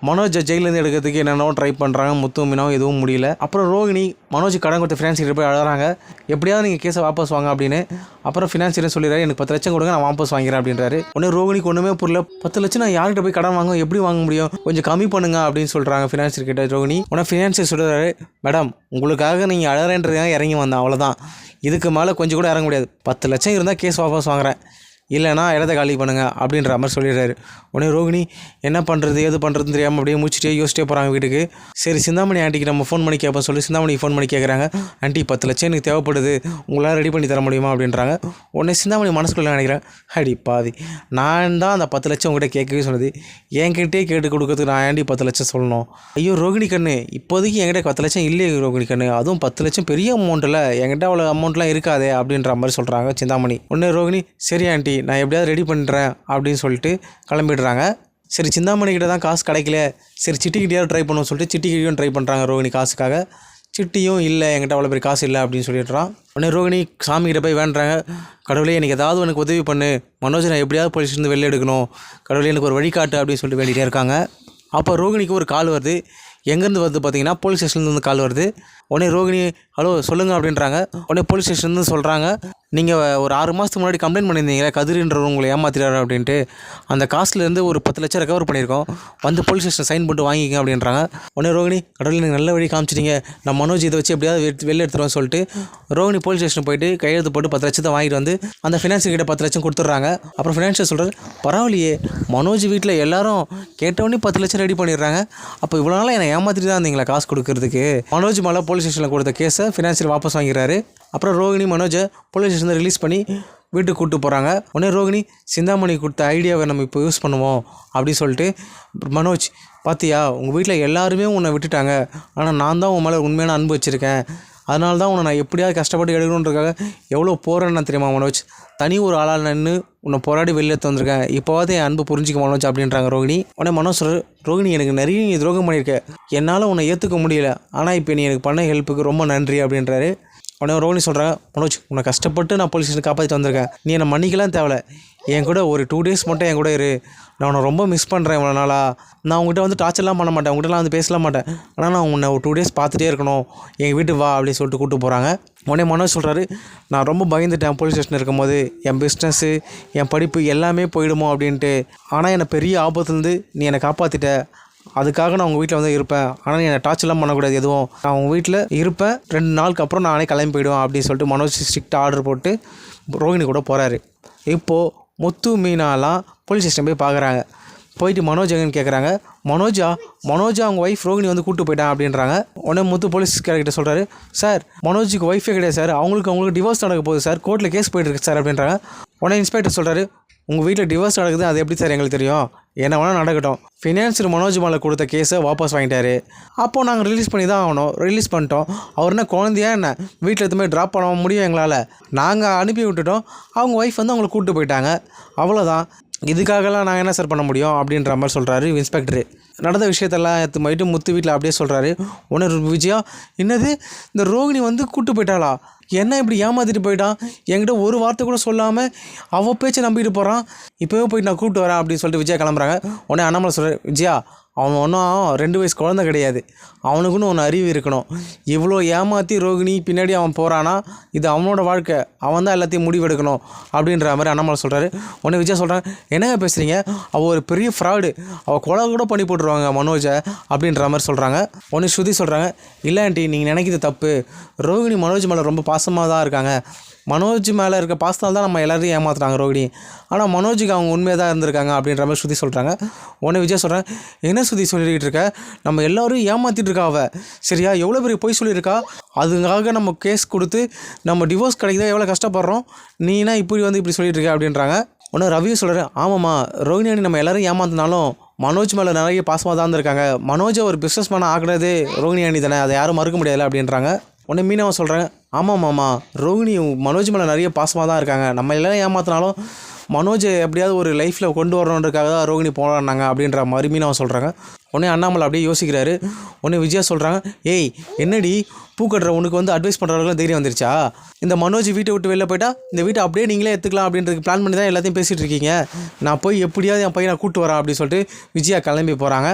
மனோஜை ஜெயிலேருந்து எடுக்கிறதுக்கு என்னென்னவோ ட்ரை பண்ணுறாங்க. முத்து மீனாவும் எதுவும் முடியல. அப்புறம் ரோகிணி மனோஜ் கடன் கொடுத்த ஃபினான்சியர் போய் அழகிறாங்க. எப்படியாவது நீங்கள் கேஸை வாபஸ் வாங்க அப்படின்னு. அப்புறம் ஃபினான்சியர் சொல்லிடுறாரு, எனக்கு 10 லட்சம் கொடுங்க, நான் வாபஸ் வாங்கிறேன் அப்படின்றாரு. உடனே ரோகிணிக்கு ஒன்றுமே புரியல. 10 லட்சம் நான் யார்கிட்ட போய் கடன் வாங்க, எப்படி வாங்க முடியும், கொஞ்சம் கம்மி பண்ணுங்க அப்படின்னு சொல்கிறாங்க ஃபினான்சியர் கிட்ட ரோகிணி. உடனே ஃபினான்சியர் சொல்கிறாரு, மேடம் உங்களுக்காக நீங்கள் அழகிறேன்றதுக்காக இறங்கி வந்தேன், அவ்வளோதான். இதுக்கு மேலே கொஞ்சம் கூட இறங்க முடியாது. 10 லட்சம் இருந்தால் கேஸ் வாபஸ் வாங்குறேன், இல்லைனா இடத்த காலி பண்ணுங்க அப்படின்ற மாதிரி சொல்லிடுறாரு. உடனே ரோகிணி என்ன பண்ணுறது எது பண்ணுறதுன்னு தெரியாமல் அப்படியே முடிச்சுட்டே யோசிச்சிட்டே போகிறாங்க வீட்டுக்கு. சரி சிந்தாமணி ஆண்டிக்கு நம்ம ஃபோன் பண்ணி கேட்போம் சொல்லி சிந்தாமணிக்கு ஃபோன் பண்ணி கேட்குறாங்க. ஆண்டி 10 லட்சம் எனக்கு தேவைப்படுது, உங்களால் ரெடி பண்ணி தர முடியுமா அப்படின்றாங்க. உடனே சிந்தாமணி மனசுக்குள்ளே நினைக்கிறேன், அடி பாதி, நான் தான் அந்த 10 லட்சம் உங்கள்கிட்ட கேட்கவே சொன்னது, என்கிட்டே கேட்டு கொடுக்கறதுக்கு நான் ஆண்டி 10 லட்சம் சொல்லணும். ஐயோ ரோகிணி கண்ணு, இப்போதைக்கு என்கிட்ட 10 லட்சம் இல்லையே ரோகிணி கண்ணு, அதுவும் 10 லட்சம் பெரிய அமௌண்ட்டில், என்கிட்ட அவ்வளோ அமௌண்ட்லாம் இருக்காதே அப்படின்ற மாதிரி சொல்கிறாங்க சிந்தாமணி. உடனே ரோகிணி சரி ஆண்டி நான் எப்படியாவது ரெடி பண்ணுறேன் அப்படின்னு சொல்லிட்டு கிளம்பிடுறாங்க. சரி சிந்தாமணிக்கிட்ட தான் காசு கிடைக்கல, சரி சிட்டிக்கிட்டையாவது ட்ரை பண்ணுவோம் சொல்லிட்டு சிட்டிக்கிட்டையும் ட்ரை பண்ணுறாங்க ரோகிணி காசுக்காக. சிட்டியும் இல்லை, என்கிட்ட அவ்வளோ பெரிய காசு இல்லை அப்படின்னு சொல்லிடுறான். உடனே ரோகிணி சாமிக்கிட்ட போய் வேண்டுறாங்க, கடவுளே எனக்கு ஏதாவது எனக்கு உதவி பண்ணு, மனோஜ் நான் எப்படியாவது போலீஸ்லேருந்து வெளில எடுக்கணும், கடவுளே எனக்கு ஒரு வழிகாட்டு அப்படின்னு சொல்லிட்டு வேண்டிகிட்டே இருக்காங்க. அப்போ ரோகிணிக்கு ஒரு கால் வருது. எங்கேருந்து வருது பார்த்தீங்கன்னா போலீஸ் ஸ்டேஷன்லேருந்து கால் வருது. உடனே ரோகிணி ஹலோ சொல்லுங்கள் அப்படின்றாங்க. உடனே போலீஸ் ஸ்டேஷன்லேருந்து சொல்கிறாங்க, நீங்கள் ஒரு 6 மாதத்துக்கு முன்னாடி கம்ப்ளைண்ட் பண்ணியிருந்தீங்களே கதிரின்றவர் உங்களை ஏமாத்திட்டாரு அப்படின்ட்டு, அந்த காசுலேருந்து ஒரு 10 லட்சம் ரெக்கவர் பண்ணியிருக்கோம், வந்து போலீஸ் ஸ்டேஷன் சைன் போட்டு வாங்கிங்க அப்படின்றாங்க. உடனே ரோகிணி கடவுள் எனக்கு நல்ல வழி காமிச்சிட்டிங்க, நான் மனோஜ் இதை வச்சு எப்படியாவது வெளில எடுத்துருவேன் சொல்லிட்டு ரோகிணி போலீஸ் ஸ்டேஷன் போயிட்டு கையெழுத்து போட்டு 10 லட்சத்தை வாங்கிட்டு வந்து அந்த ஃபினான்ஷியல் கிட்ட 10 லட்சம் கொடுத்துட்றாங்க. அப்புறம் ஃபினான்ஷியல் சொல்கிறார், பரவாயில்லையே மனோஜ் வீட்டில் எல்லாரும் கேட்டவொடனே 10 லட்சம் ரெடி பண்ணிடுறாங்க, அப்போ இவ்வளோ நாளாக என்னை ஏமாற்றிட்டு தான் இருந்தீங்களா காசு கொடுக்கறதுக்கு. மனோஜ் மேலே போலீஸ் ஸ்டேஷனில் கொடுத்த கேஸை ஃபினான்ஷியல் வாபஸ் வாங்கிறாரு. அப்புறம் ரோகிணி மனோஜை போலீஸ் ஸ்டேஷனில் ரிலீஸ் பண்ணி வீட்டுக்கு கூப்பிட்டு போகிறாங்க. உடனே ரோகிணி சிந்தாமணி கொடுத்த ஐடியாவை நம்ம இப்போ யூஸ் பண்ணுவோம் அப்படின்னு சொல்லிட்டு, மனோஜ் பார்த்தியா உங்கள் வீட்டில் எல்லாருமே உன்னை விட்டுட்டாங்க, ஆனால் நான் தான் உன் மேலே உண்மையான அன்பு வச்சுருக்கேன், அதனால தான் உன்னை நான் எப்படியாவது கஷ்டப்பட்டு எடுக்கணுன்றதுக்காக எவ்வளோ போகிறேன்னு தெரியுமா மனோஜ், தனி ஒரு ஆளால் நின்று உன்னை போராடி வெளில வந்திருக்கேன், இப்போவாது என் அன்பு புரிஞ்சிக்க மனோஜ் அப்படின்றாங்க ரோகிணி. உடனே மனோஜ் சொல்கிறார், ரோகிணி எனக்கு நிறைய நீ துரோகம் பண்ணியிருக்கேன், என்னால் உன்னை ஏற்றுக்க முடியல, ஆனால் இப்போ நீ எனக்கு பண்ண ஹெல்ப்புக்கு ரொம்ப நன்றி அப்படின்றாரு. உடனே ரோகிணி சொல்கிறாங்க, மனோஜ் உன்னை கஷ்டப்பட்டு நான் போலீஸ் ஸ்டேஷன் காப்பாற்றிட்டு வந்திருக்கேன், நீ என்னை மன்னிக்கலாம் தேவை, என் கூட ஒரு 2 டேஸ் மட்டும் என் கூட இரு, நான் உன்னை ரொம்ப மிஸ் பண்ணுறேன் இவ்வளோ நாளாக, நான் உங்கள்கிட்ட வந்து டார்ச்சர்லாம் பண்ண மாட்டேன், உங்கள்கிட்டலாம் வந்து பேசலாம் மாட்டேன், ஆனால் நான் உன்னை ஒரு 2 டேஸ் பார்த்துட்டே இருக்கணும், எங்கள் வீட்டுக்கு வா அப்படின்னு சொல்லிட்டு கூப்பிட்டு போகிறாங்க. உடனே மனோஜ் சொல்கிறாரு, நான் ரொம்ப பயந்துட்டேன் போலீஸ் ஸ்டேஷன் இருக்கும்போது, என் பிஸ்னஸ்ஸு என் படிப்பு எல்லாமே போயிடுமோ அப்படின்ட்டு, ஆனால் என்னை பெரிய ஆபத்துலேருந்து நீ என்னை காப்பாற்றிட்ட, அதுக்காக நான் உங்கள் வீட்டில் வந்து இருப்பேன், ஆனால் நீ என்னை டார்ச்சர்லாம் பண்ணக்கூடாது எதுவும், நான் உங்கள் வீட்டில் இருப்பேன், 2 நாளுக்கு அப்புறம் நானே கிளம்பி போயிடுவேன் அப்படின்னு சொல்லிட்டு மனோஜ் ஸ்ட்ரிக்டாக ஆர்டர் போட்டு ரோகிணி கூட போகிறாரு. இப்போது முத்து மீனாலாம் போலீஸ் ஸ்டேஷன் போய் பார்க்குறாங்க. போயிட்டு மனோஜ் எங்கன்னு கேட்குறாங்க. மனோஜா அவங்க ஒய்ஃப் ரோகிணி வந்து கூப்பிட்டு போயிட்டான் அப்படின்றாங்க. உடனே முத்து போலீஸ்காரர்கிட்ட சொல்கிறாரு, சார் மனோஜுக்கு ஒய்ஃபே கிடையாது சார், அவங்களுக்கு டிவோர்ஸ் நடக்க போகுது சார், கோர்ட்டில் கேஸ் போயிட்டுருக்கு சார் அப்படின்றாங்க. உடனே இன்ஸ்பெக்டர் சொல்கிறாரு, உங்கள் வீட்டில் டிவோர்ஸ் நடக்குது, அது எப்படி சார் எங்களுக்கு தெரியும், என்ன வேணால் நடக்கட்டும், ஃபினான்ஷியர் மனோஜ் மேலே கொடுத்த கேஸை வாபஸ் வாங்கிட்டாரு, அப்போது நாங்கள் ரிலீஸ் பண்ணி தான் ஆகணும், ரிலீஸ் பண்ணிட்டோம், அவர் என்ன குழந்தையா என்ன, வீட்டில் எதுவுமே ட்ராப் பண்ண முடியும் எங்களால், நாங்கள் அனுப்பி விட்டுட்டோம், அவங்க ஒய்ஃப் வந்து அவங்களை கூப்பிட்டு போயிட்டாங்க, அவ்வளோதான், இதுக்காகலாம் நாங்கள் என்ன சார் பண்ண முடியும் அப்படின்ற மாதிரி சொல்கிறாரு இன்ஸ்பெக்டரு. நடந்த விஷயத்தெல்லாம் எடுத்து போயிட்டு முத்து வீட்டில் அப்படியே சொல்கிறாரு. உடனே விஜயா, என்னது இந்த ரோகிணி வந்து கூப்பிட்டு போயிட்டாளா, என்ன இப்படி ஏமாற்றிட்டு போயிட்டான், என்கிட்ட ஒரு வார்த்தை கூட சொல்லாமல் அவள் பேச்சை நம்பிட்டு போகிறான், இப்போவே போயிட்டு நான் கூப்பிட்டு வரேன் அப்படின்னு சொல்லிட்டு விஜயா கிளம்புறாங்க. உடனே அண்ணாமலை சொல்கிறார், விஜயா அவன் ஒன்றும் 2 வயசு குழந்தை கிடையாது, அவனுக்குன்னு ஒன்று அறிவு இருக்கணும், இவ்வளோ ஏமாற்றி ரோகிணி பின்னாடி அவன் போகிறானா, இது அவனோட வாழ்க்கை, அவன் தான் எல்லாத்தையும் முடிவெடுக்கணும் அப்படின்ற மாதிரி அண்ணாமலை சொல்கிறாரு. உடனே விஜயா சொல்கிறாங்க, என்னங்க பேசுகிறீங்க, அவள் ஒரு பெரிய ஃப்ராடு, அவள் கொலை கூட பண்ணி போட்டுருவாங்க மனோஜை அப்படின்ற மாதிரி சொல்கிறாங்க. உடனே ஸ்ருதி சொல்கிறாங்க, இல்லை ஆண்டி நீங்கள் நினைக்கிறது தப்பு, ரோகிணி மனோஜ் மேலே ரொம்ப பாசமாக தான் இருக்காங்க, மனோஜ் மேலே இருக்க பாசத்தால் தான் நம்ம எல்லாரையும் ஏமாத்துறாங்க ரோகிணி, ஆனால் மனோஜுக்கு அவங்க உண்மையாக தான் இருந்திருக்காங்க அப்படின்ற மாதிரி ஸ்ருதி சொல்கிறாங்க. உடனே விஜய் சொல்கிறேன், என்ன ஸ்ருதி சொல்லிக்கிட்டு இருக்க, நம்ம எல்லோரும் ஏமாற்றிட்டு இருக்கா அவள், சரியா, எவ்வளோ பெரிய பொய் சொல்லியிருக்கா, அதுக்காக நம்ம கேஸ் கொடுத்து நம்ம டிவோர்ஸ் கிடைக்குதா எவ்வளோ கஷ்டப்படுறோம், நீனா இப்படி சொல்லிட்டு இருக்க அப்படின்றாங்க. உடனே ரவியும் சொல்கிறேன், ஆமாம்மா ரோகிணி அண்ணி நம்ம எல்லோரும் ஏமாத்தினாலும் மனோஜ் மேலே நிறைய பாசமாக தான் இருந்திருக்காங்க, மனோஜை ஒரு பிஸ்னஸ் மேனாக ஆக்குனது ரோகிணி அண்ணி தானே, அதை யாரும் மறுக்க முடியாது அப்படின்றாங்க. உடனே மீனாவை சொல்கிறாங்க, ஆமாம்மாம்மா ரோகிணி மனோஜ் மேலே நிறைய பாசமாக தான் இருக்காங்க, நம்ம எல்லோரும் ஏமாத்தினாலும் மனோஜை எப்படியாவது ஒரு லைஃப்பில் கொண்டு வரணுன்றதுக்காக தான் ரோகிணி போராடினாங்க அப்படின்ற மாதிரி மீனாவை சொல்கிறாங்க. உடனே அண்ணாமலை அப்படியே யோசிக்கிறாரு. உடனே விஜயா சொல்கிறாங்க, ஏய் என்னடி பூ கட்டுற உனக்கு வந்து அட்வைஸ் பண்ணுறவங்களும் தைரியம் வந்துருச்சா, இந்த மனோஜ் வீட்டை விட்டு வெளில போயிட்டா இந்த வீட்டை அப்படியே நீங்களே எடுத்துக்கலாம் அப்படின்றது பிளான் பண்ணி தான் எல்லாத்தையும் பேசிகிட்டு இருக்கீங்க, நான் போய் எப்படியாவது என் பையனை கூப்பிட்டு வரேன் அப்படின்னு சொல்லிட்டு விஜயா கிளம்பி போகிறாங்க.